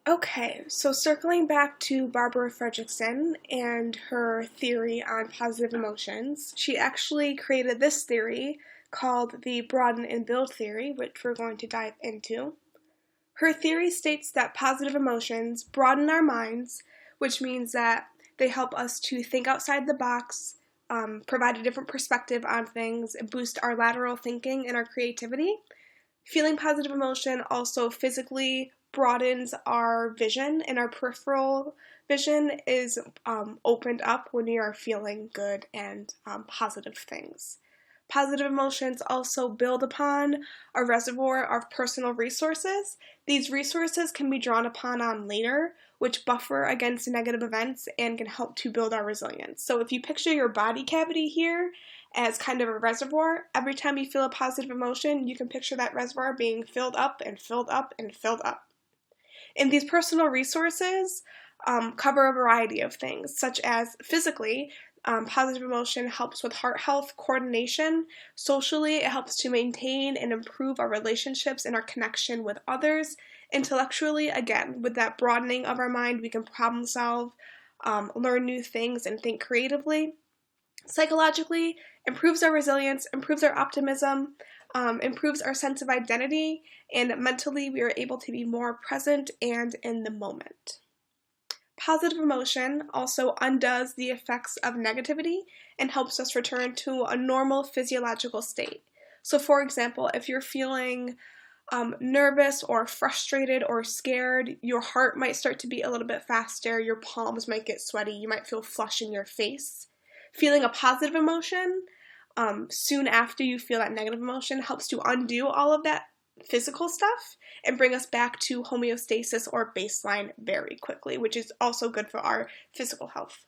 Okay, so circling back to Barbara Fredrickson and her theory on positive emotions, she actually created this theory called the broaden and build theory, which we're going to dive into. Her theory states that positive emotions broaden our minds, which means that they help us to think outside the box, provide a different perspective on things, and boost our lateral thinking and our creativity. Feeling positive emotion also physically broadens our vision, and our peripheral vision is opened up when we are feeling good and positive things. Positive emotions also build upon a reservoir of personal resources. These resources can be drawn upon on later, which buffer against negative events and can help to build our resilience. So if you picture your body cavity here as kind of a reservoir, every time you feel a positive emotion, you can picture that reservoir being filled up and filled up and filled up. And these personal resources cover a variety of things, such as physically, positive emotion helps with heart health, coordination. Socially, it helps to maintain and improve our relationships and our connection with others. Intellectually, again, with that broadening of our mind, we can problem solve, learn new things, and think creatively. Psychologically, improves our resilience, improves our optimism, improves our sense of identity, and mentally, we are able to be more present and in the moment. Positive emotion also undoes the effects of negativity and helps us return to a normal physiological state. So, for example, if you're feeling nervous or frustrated or scared, your heart might start to beat a little bit faster, your palms might get sweaty, you might feel flush in your face. Feeling a positive emotion soon after you feel that negative emotion helps to undo all of that physical stuff and bring us back to homeostasis or baseline very quickly, which is also good for our physical health.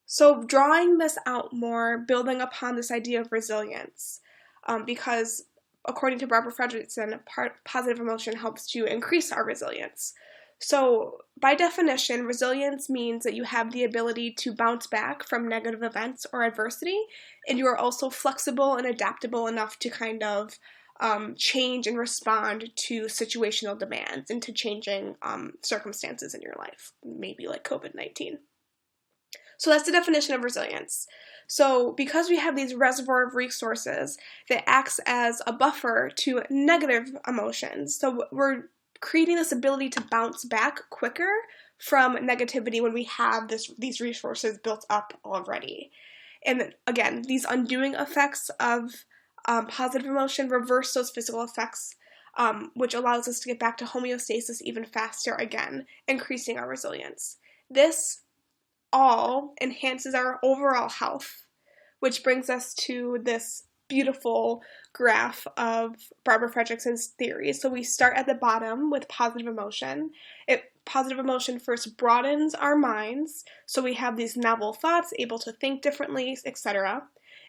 So drawing this out more, building upon this idea of resilience, because according to Barbara Fredrickson, positive emotion helps to increase our resilience. So by definition, resilience means that you have the ability to bounce back from negative events or adversity, and you are also flexible and adaptable enough to kind of change and respond to situational demands and to changing circumstances in your life, maybe like COVID-19. So that's the definition of resilience. So because we have these reservoir of resources that acts as a buffer to negative emotions, so we're creating this ability to bounce back quicker from negativity when we have these resources built up already. And again, these undoing effects of positive emotion reverse those physical effects, which allows us to get back to homeostasis even faster again, increasing our resilience. This all enhances our overall health, which brings us to this beautiful graph of Barbara Fredrickson's theory. So we start at the bottom with positive emotion. Positive emotion first broadens our minds, so we have these novel thoughts, able to think differently, etc.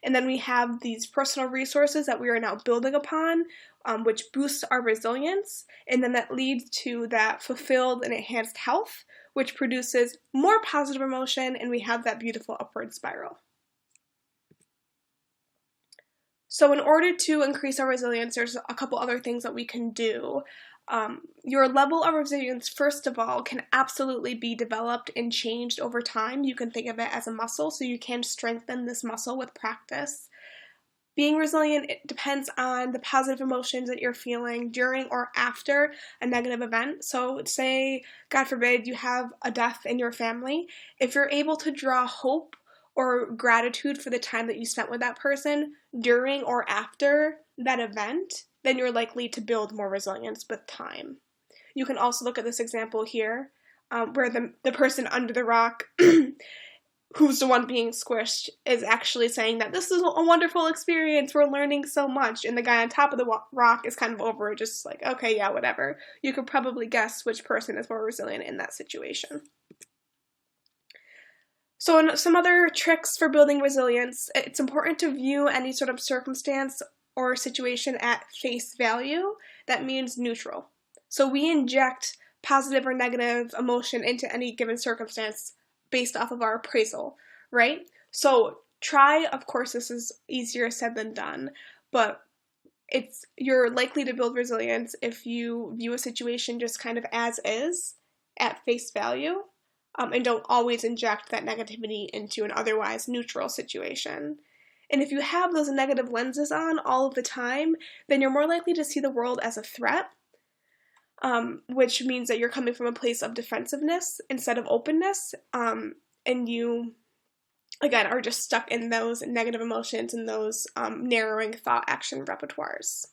And then we have these personal resources that we are now building upon, which boosts our resilience, and then that leads to that fulfilled and enhanced health, which produces more positive emotion, and we have that beautiful upward spiral. So in order to increase our resilience, there's a couple other things that we can do. Your level of resilience, first of all, can absolutely be developed and changed over time. You can think of it as a muscle, so you can strengthen this muscle with practice. Being resilient, it depends on the positive emotions that you're feeling during or after a negative event. So say, God forbid, you have a death in your family. If you're able to draw hope or gratitude for the time that you spent with that person during or after that event, then you're likely to build more resilience with time. You can also look at this example here, where the person under the rock who's the one being squished is actually saying that this is a wonderful experience, we're learning so much, and the guy on top of the rock is kind of over it, just like, okay, yeah, whatever. You could probably guess which person is more resilient in that situation. So some other tricks for building resilience, it's important to view any sort of circumstance or situation at face value. That means neutral. So we inject positive or negative emotion into any given circumstance based off of our appraisal, right? So try, of course, this is easier said than done, but you're likely to build resilience if you view a situation just kind of as is, at face value, and don't always inject that negativity into an otherwise neutral situation. And if you have those negative lenses on all of the time, then you're more likely to see the world as a threat, which means that you're coming from a place of defensiveness instead of openness, and you, again, are just stuck in those negative emotions and those narrowing thought action repertoires.